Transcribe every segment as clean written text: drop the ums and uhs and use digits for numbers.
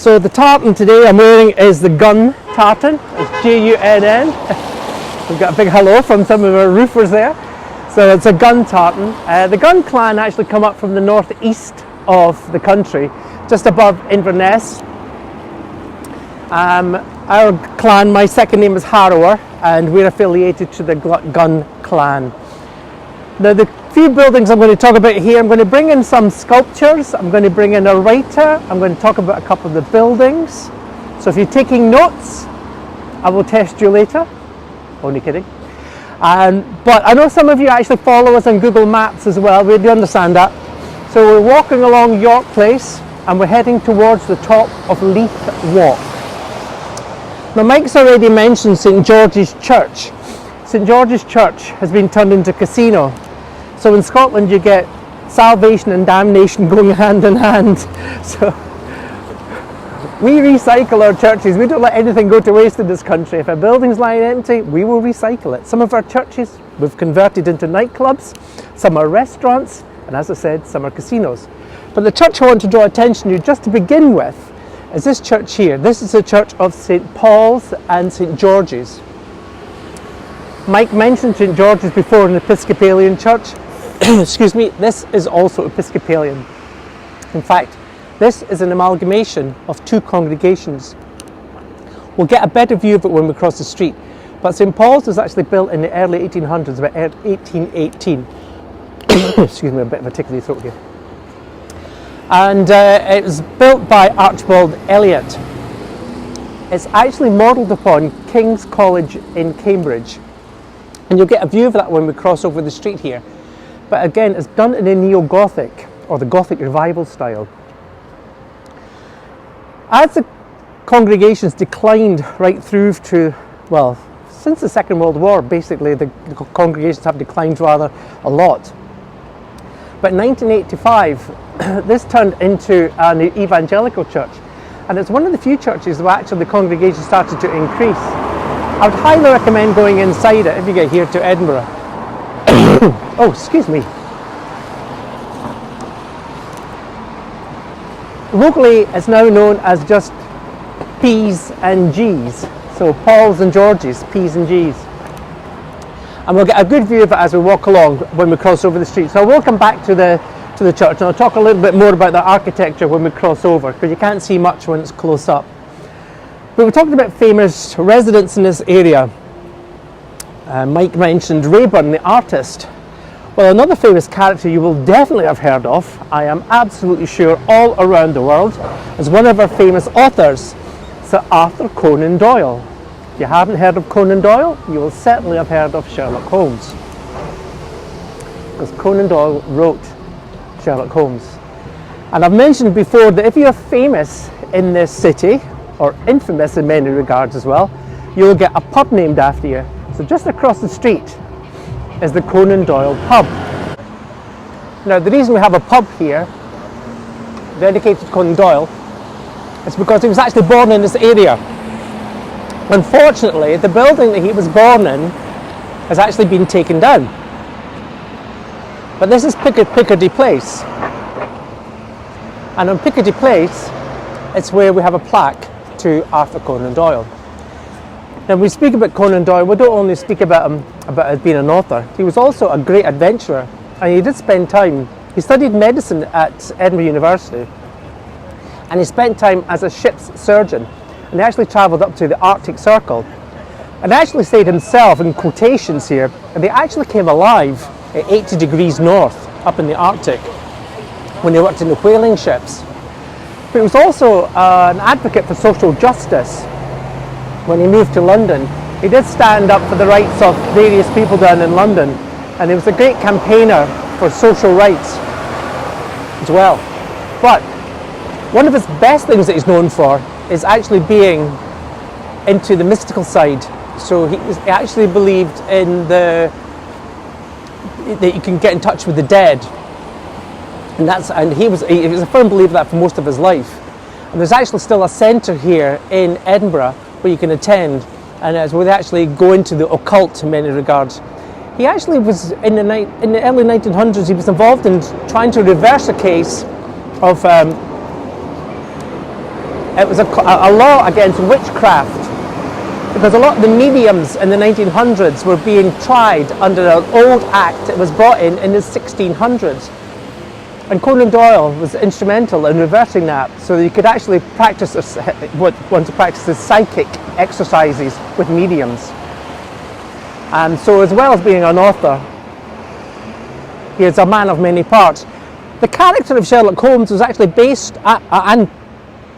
So the tartan today I'm wearing is the gun tartan. It's G-U-N-N. We've got a big hello from some of our roofers there. So it's a gun tartan. The gun clan actually come up from the northeast of the country, just above Inverness. Our clan, my second name is Harrower, and we're affiliated to the gun clan. Now the few buildings I'm going to talk about here, I'm going to bring in some sculptures, I'm going to bring in a writer, I'm going to talk about a couple of the buildings. So if you're taking notes, I will test you later. Only kidding. But I know some of you actually follow us on Google Maps as well, we do understand that. So we're walking along York Place and we're heading towards the top of Leith Walk. Now Mike's already mentioned St George's Church. St George's Church has been turned into a casino. So in Scotland you get salvation and damnation going hand in hand. So we recycle our churches. We don't let anything go to waste in this country. If a building's lying empty, we will recycle it. Some of our churches we've converted into nightclubs, some are restaurants, and as I said, some are casinos. But the church I want to draw attention to just to begin with is this church here. This is the church of St Paul's and St George's. Mike mentioned St George's before, an Episcopalian church. Excuse me, this is also Episcopalian. In fact, this is an amalgamation of two congregations. We'll get a better view of it when we cross the street. But St Paul's was actually built in the early 1800s, about 1818. Excuse me, a bit of a tickly throat here. And it was built by Archibald Elliott. It's actually modelled upon King's College in Cambridge. And you'll get a view of that when we cross over the street here. But again, it's done in a neo-Gothic, or the Gothic revival style. As the congregations declined right through to, well, since the Second World War, basically the congregations have declined rather a lot. But in 1985, this turned into an evangelical church. And it's one of the few churches where actually the congregation started to increase. I would highly recommend going inside it if you get here to Edinburgh. Oh, excuse me. Locally, it's now known as just P's and G's. So Paul's and George's, P's and G's. And we'll get a good view of it as we walk along when we cross over the street. So I will come back to the church and I'll talk a little bit more about the architecture when we cross over, because you can't see much when it's close up. But we're talking about famous residents in this area. Mike mentioned Rayburn, the artist. Well, another famous character you will definitely have heard of, I am absolutely sure, all around the world, is one of our famous authors, Sir Arthur Conan Doyle. If you haven't heard of Conan Doyle, you will certainly have heard of Sherlock Holmes. Because Conan Doyle wrote Sherlock Holmes. And I've mentioned before that if you're famous in this city, or infamous in many regards as well, you'll get a pub named after you. So just across the street is the Conan Doyle Pub. Now the reason we have a pub here dedicated to Conan Doyle is because he was actually born in this area. Unfortunately, the building that he was born in has actually been taken down. But this is Picardy Place. And on Picardy Place, it's where we have a plaque to Arthur Conan Doyle. Now, when we speak about Conan Doyle, we don't only speak about him as being an author. He was also a great adventurer, and he did spend time. He studied medicine at Edinburgh University, and he spent time as a ship's surgeon, and he actually travelled up to the Arctic Circle, and actually said himself, in quotations here, and they actually came alive at 80 degrees north up in the Arctic when they worked in the whaling ships. But he was also an advocate for social justice. When he moved to London, he did stand up for the rights of various people down in London, and he was a great campaigner for social rights as well. But one of his best things that he's known for is actually being into the mystical side. So he actually believed in that you can get in touch with the dead, and he was a firm believer of that for most of his life. And there's actually still a centre here in Edinburgh where you can attend, and as where they actually go into the occult in many regards. He actually was in the early 1900s. He was involved in trying to reverse a case of it was a law against witchcraft, because a lot of the mediums in the 1900s were being tried under an old act that was brought in the 1600s. And Conan Doyle was instrumental in reversing that, so that you could actually practice what one to practice is psychic exercises with mediums. And so, as well as being an author, he is a man of many parts. The character of Sherlock Holmes was actually based, and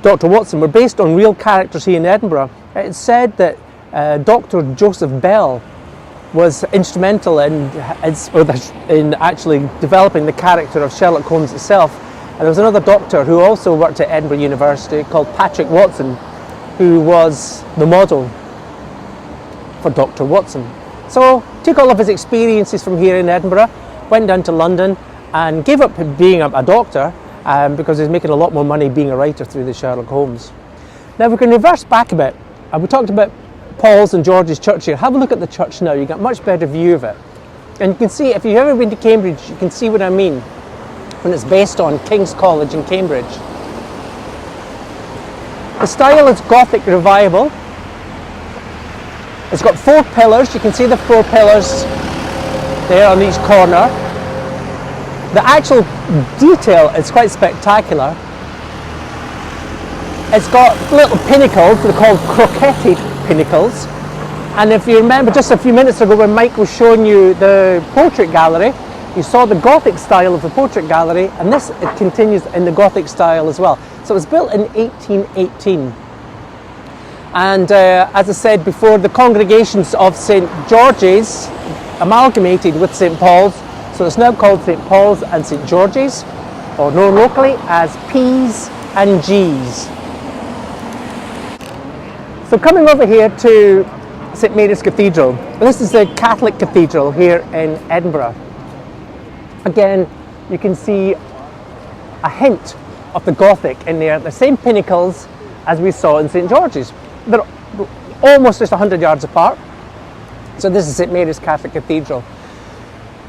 Dr. Watson were based on real characters here in Edinburgh. It's said that Dr. Joseph Bell was instrumental in actually developing the character of Sherlock Holmes itself. And there was another doctor who also worked at Edinburgh University called Patrick Watson, who was the model for Dr. Watson. So took all of his experiences from here in Edinburgh, went down to London and gave up being a doctor because he's making a lot more money being a writer through the Sherlock Holmes. Now we can reverse back a bit, and we talked about Paul's and George's church here. Have a look at the church now, you get a much better view of it. And you can see, if you've ever been to Cambridge, you can see what I mean when it's based on King's College in Cambridge. The style is Gothic Revival. It's got 4 pillars, you can see the 4 pillars there on each corner. The actual detail is quite spectacular. It's got little pinnacles, they're called Croquette Pinnacles. And if you remember just a few minutes ago when Mike was showing you the portrait gallery, you saw the Gothic style of the portrait gallery, and it continues in the Gothic style as well. So it was built in 1818. And as I said before, the congregations of St. George's amalgamated with St. Paul's, so it's now called St. Paul's and St. George's, or known locally as P's and G's. So coming over here to St. Mary's Cathedral, this is the Catholic Cathedral here in Edinburgh. Again, you can see a hint of the Gothic in there, the same pinnacles as we saw in St. George's. They're almost just 100 yards apart. So this is St. Mary's Catholic Cathedral.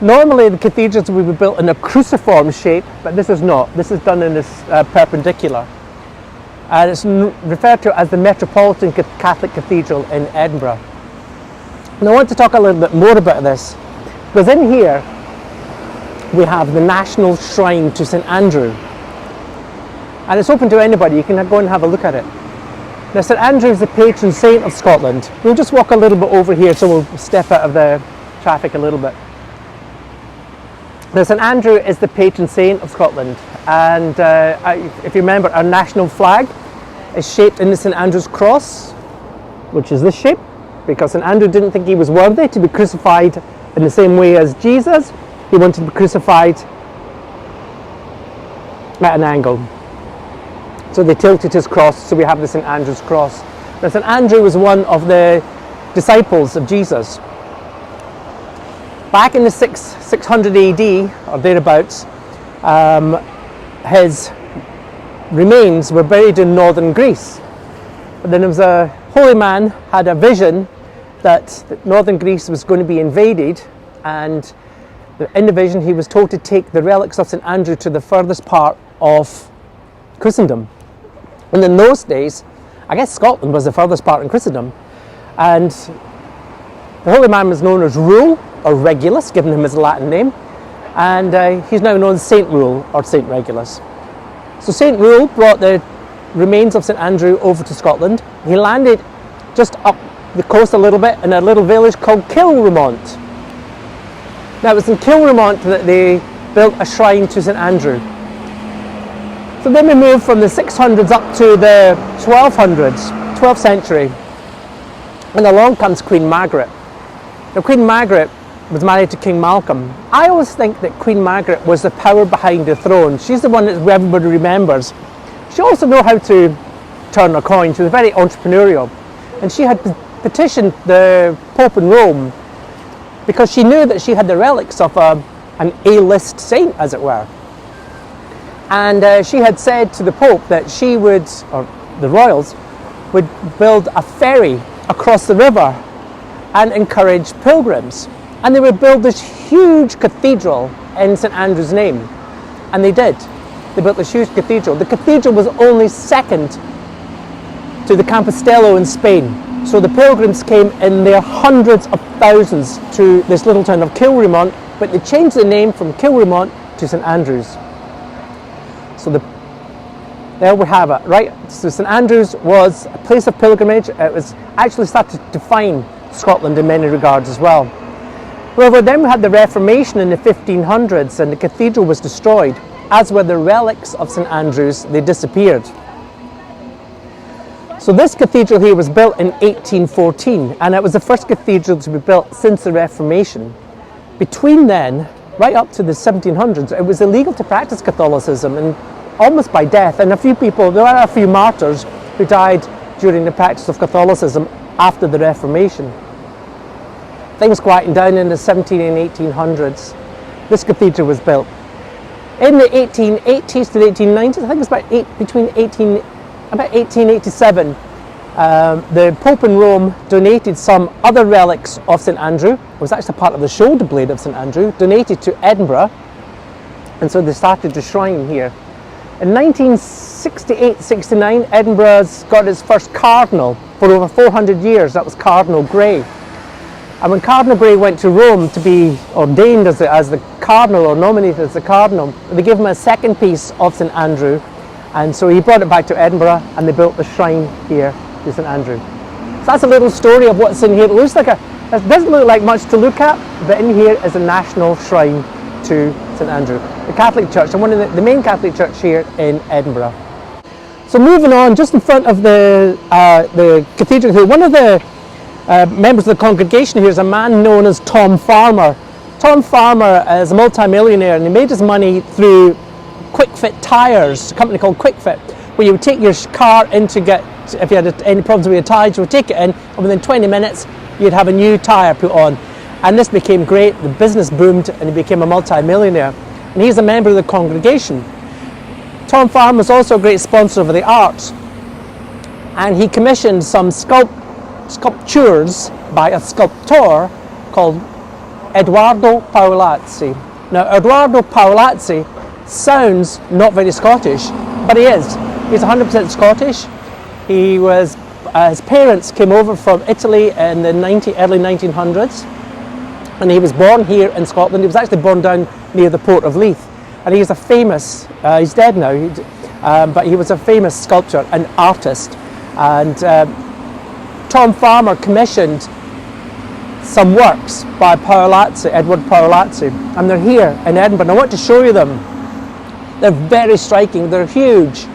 Normally the cathedrals would be built in a cruciform shape, but this is not. This is done in this perpendicular. And it's referred to as the Metropolitan Catholic Cathedral in Edinburgh. And I want to talk a little bit more about this, because in here we have the National Shrine to St. Andrew. And it's open to anybody, you can go and have a look at it. Now St. Andrew is the patron saint of Scotland. We'll just walk a little bit over here so we'll step out of the traffic a little bit. Now St. Andrew is the patron saint of Scotland, and if you remember, our national flag is shaped in the St. Andrew's cross, which is this shape, because St. Andrew didn't think he was worthy to be crucified in the same way as Jesus. He wanted to be crucified at an angle. So they tilted his cross, so we have the St. Andrew's cross. Now St. Andrew was one of the disciples of Jesus. Back in the 600 AD, or thereabouts, his remains were buried in northern Greece. But then there was a holy man had a vision that northern Greece was going to be invaded, and in the vision he was told to take the relics of St. Andrew to the furthest part of Christendom. And in those days, I guess Scotland was the furthest part in Christendom, and the holy man was known as Rule, or Regulus, given him his Latin name, and he's now known as Saint Rule or Saint Regulus. So Saint Rule brought the remains of St. Andrew over to Scotland. He landed just up the coast a little bit in a little village called Kilramont. Now it was in Kilramont that they built a shrine to St. Andrew. So then we moved from the 600s up to the 1200s, 12th century, and along comes Queen Margaret. Now Queen Margaret was married to King Malcolm. I always think that Queen Margaret was the power behind the throne. She's the one that everybody remembers. She also knew how to turn a coin. She was very entrepreneurial. And she had petitioned the Pope in Rome because she knew that she had the relics of an A-list saint, as it were. And she had said to the Pope that she would, or the royals, would build a ferry across the river and encourage pilgrims. And they would build this huge cathedral in St. Andrew's name. And they did. They built this huge cathedral. The cathedral was only second to the Compostela in Spain. So the pilgrims came in their hundreds of thousands to this little town of Kilremont, but they changed the name from Kilremont to St Andrews. So there we have it, right? So St Andrews was a place of pilgrimage. It was actually started to define Scotland in many regards as well. However, then we had the Reformation in the 1500s and the cathedral was destroyed, as were the relics of St Andrews. They disappeared. So this cathedral here was built in 1814 and it was the first cathedral to be built since the Reformation. Between then, right up to the 1700s, it was illegal to practice Catholicism, and almost by death, and there were a few martyrs who died during the practice of Catholicism after the Reformation. Things quietened down in the 17 and 1800s. This cathedral was built. In the 1880s to the 1890s, I think it's about 1887, the Pope in Rome donated some other relics of St Andrew. It was actually part of the shoulder blade of St Andrew, donated to Edinburgh, and so they started the shrine here. In 1968-69, Edinburgh's got its first cardinal for over 400 years. That was Cardinal Grey. And when Cardinal Grey went to Rome to be ordained as the cardinal, or nominated as the cardinal, they gave him a second piece of St Andrew, and so he brought it back to Edinburgh and they built the shrine here to St Andrew. So that's a little story of what's in here. It doesn't look like much to look at, but in here is a national shrine to St Andrew, the Catholic Church, and one of the main Catholic church here in Edinburgh. So moving on, just in front of the cathedral here, one of the members of the congregation here is a man known as Tom Farmer. Tom Farmer is a multi-millionaire, and he made his money through Quick Fit Tires, a company called Quick Fit, where you would take your car in to get, if you had any problems with your tyres, you would take it in, and within 20 minutes you'd have a new tyre put on. And this became great, the business boomed, and he became a multi-millionaire. And he's a member of the congregation. Tom Farmer was also a great sponsor of the arts, and he commissioned some sculptures by a sculptor called Eduardo Palazzi. Now, Eduardo Palazzi sounds not very Scottish, but he is. He's 100% Scottish. He was, his parents came over from Italy in the early 1900s, and he was born here in Scotland. He was actually born down near the port of Leith, and he's a famous, he's dead now, but he was a famous sculptor and artist. And Tom Farmer commissioned some works by Edward Palazzi, and they're here in Edinburgh. And I want to show you them. They're very striking, they're huge.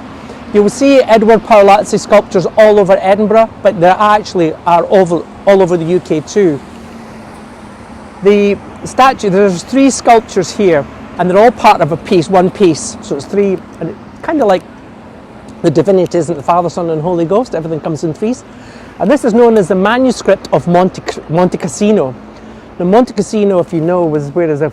You will see Edward Palazzi sculptures all over Edinburgh, but there actually are all over the UK too. The statue, there's 3 sculptures here, and they're all part of a piece, one piece. So it's 3, and it's kind of like the divinity isn't the Father, Son and Holy Ghost, everything comes in 3s. And this is known as the Manuscript of Monte Cassino. The Monte Cassino, if you know, was where there's a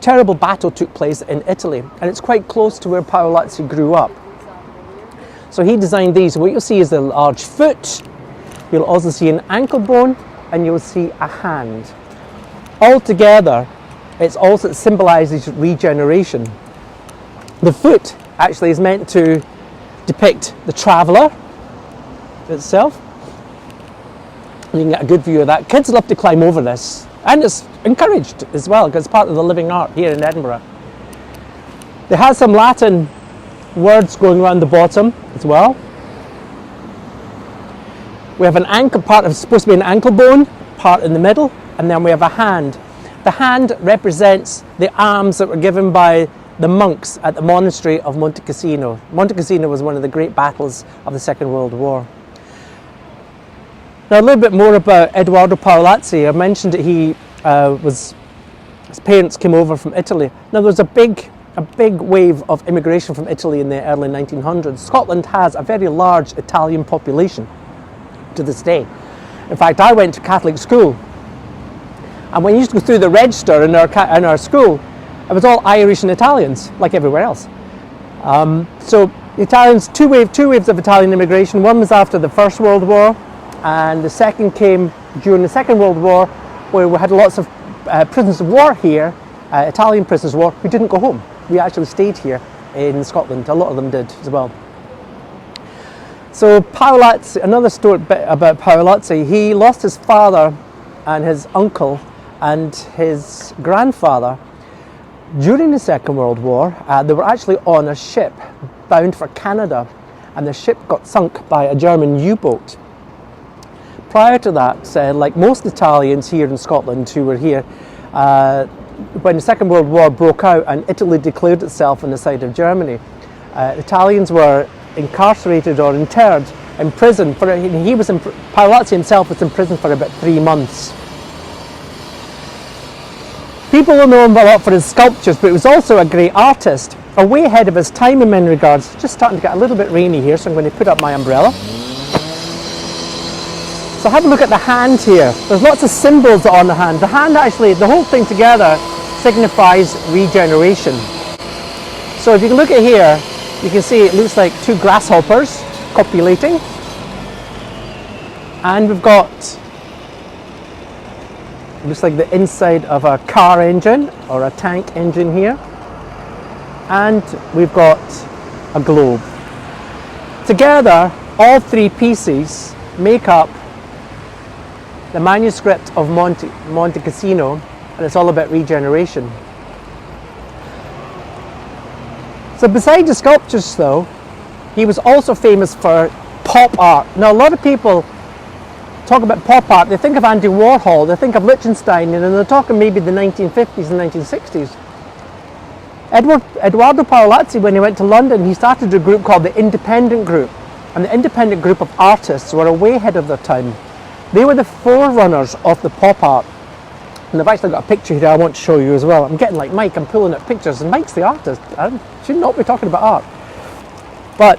terrible battle took place in Italy, and it's quite close to where Palazzi grew up. So he designed these. What you'll see is a large foot, you'll also see an ankle bone, and you'll see a hand. Altogether, it symbolizes regeneration. The foot actually is meant to depict the traveller itself. You can get a good view of that. Kids love to climb over this, and it's encouraged as well because it's part of the living art here in Edinburgh. They have some Latin words going around the bottom as well. We have an ankle part, it's supposed to be an ankle bone part in the middle, and then we have a hand. The hand represents the alms that were given by the monks at the monastery of Monte Cassino. Monte Cassino was one of the great battles of the Second World War. Now a little bit more about Eduardo Palazzi. I mentioned that his parents came over from Italy. Now there was a big wave of immigration from Italy in the early 1900s. Scotland has a very large Italian population to this day. In fact, I went to Catholic school, and when you used to go through the register in our school, it was all Irish and Italians, like everywhere else. So the Italians, two waves of Italian immigration. One was after the First World War, and the second came during the Second World War, where we had lots of prisoners of war here, Italian prisoners of war, who didn't go home. We actually stayed here in Scotland. A lot of them did as well. So Palazzi, another story bit about Palazzi, he lost his father and his uncle and his grandfather during the Second World War. They were actually on a ship bound for Canada, and the ship got sunk by a German U-boat. Prior to that, like most Italians here in Scotland who were here, when the Second World War broke out and Italy declared itself on the side of Germany, Italians were incarcerated or interned in prison. Palazzi himself was in prison for about 3 months. People will know him a lot for his sculptures, but he was also a great artist, way ahead of his time in many regards. Just starting to get a little bit rainy here, so I'm going to put up my umbrella. So have a look at the hand here. There's lots of symbols on the hand. The hand actually, the whole thing together signifies regeneration. So if you can look at here, you can see it looks like 2 grasshoppers copulating. And we've got, it looks like the inside of a car engine or a tank engine here. And we've got a globe. Together, all 3 pieces make up the manuscript of Monte Cassino, and it's all about regeneration. So beside the sculptures though, he was also famous for pop art. Now a lot of people talk about pop art, they think of Andy Warhol, they think of Lichtenstein, and they're talking maybe the 1950s and 1960s. Eduardo Palazzi, when he went to London, he started a group called the Independent Group. And the Independent Group of artists were way ahead of their time. They were the forerunners of the pop art. And I've actually got a picture here I want to show you as well. I'm getting like Mike, I'm pulling up pictures, and Mike's the artist. I should not be talking about art. But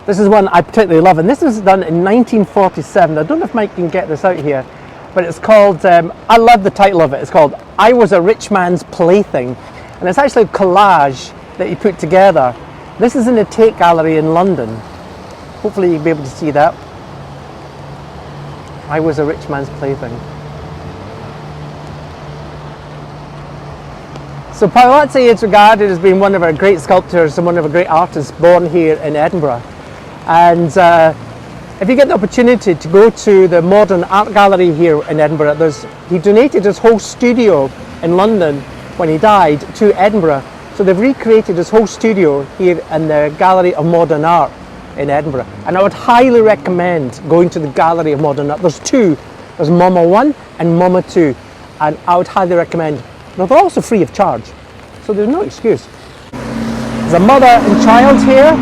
this is one I particularly love, and this was done in 1947. I don't know if Mike can get this out here, but it's called, I love the title of it, it's called I Was a Rich Man's Plaything. And it's actually a collage that he put together. This is in the Tate Gallery in London. Hopefully you'll be able to see that. I was a rich man's plaything. So Palazzi is regarded as being one of our great sculptors and one of our great artists born here in Edinburgh. And if you get the opportunity to go to the Modern Art Gallery here in Edinburgh, he donated his whole studio in London when he died to Edinburgh. So they've recreated his whole studio here in the Gallery of Modern Art in Edinburgh. And I would highly recommend going to the Gallery of Modern Art. There's 2, there's MoMA 1 and MoMA 2. And I would highly recommend. They're also free of charge, so there's no excuse. There's a mother and child here.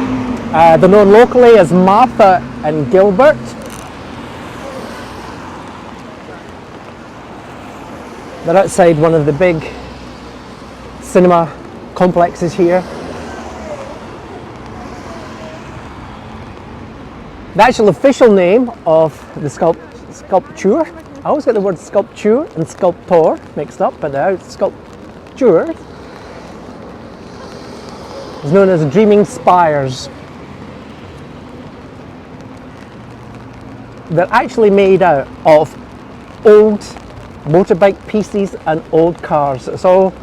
They're known locally as Martha and Gilbert. They're outside one of the big cinema complexes here. The actual official name of the sculpture, I always get the word sculpture and sculptor mixed up, but now it's sculpture, is known as Dreaming Spires. They're actually made out of old motorbike pieces and old cars. It's all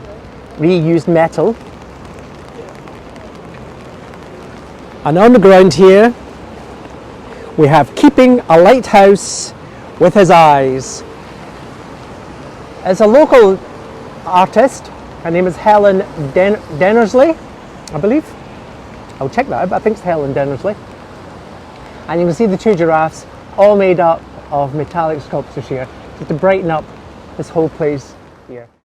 reused metal. And on the ground here we have Keeping a Lighthouse with His Eyes. It's a local artist. Her name is Helen Dennersley, I believe. I'll check that out, but I think it's Helen Dennersley. And you can see the 2 giraffes all made up of metallic sculptures here, just to brighten up this whole place here.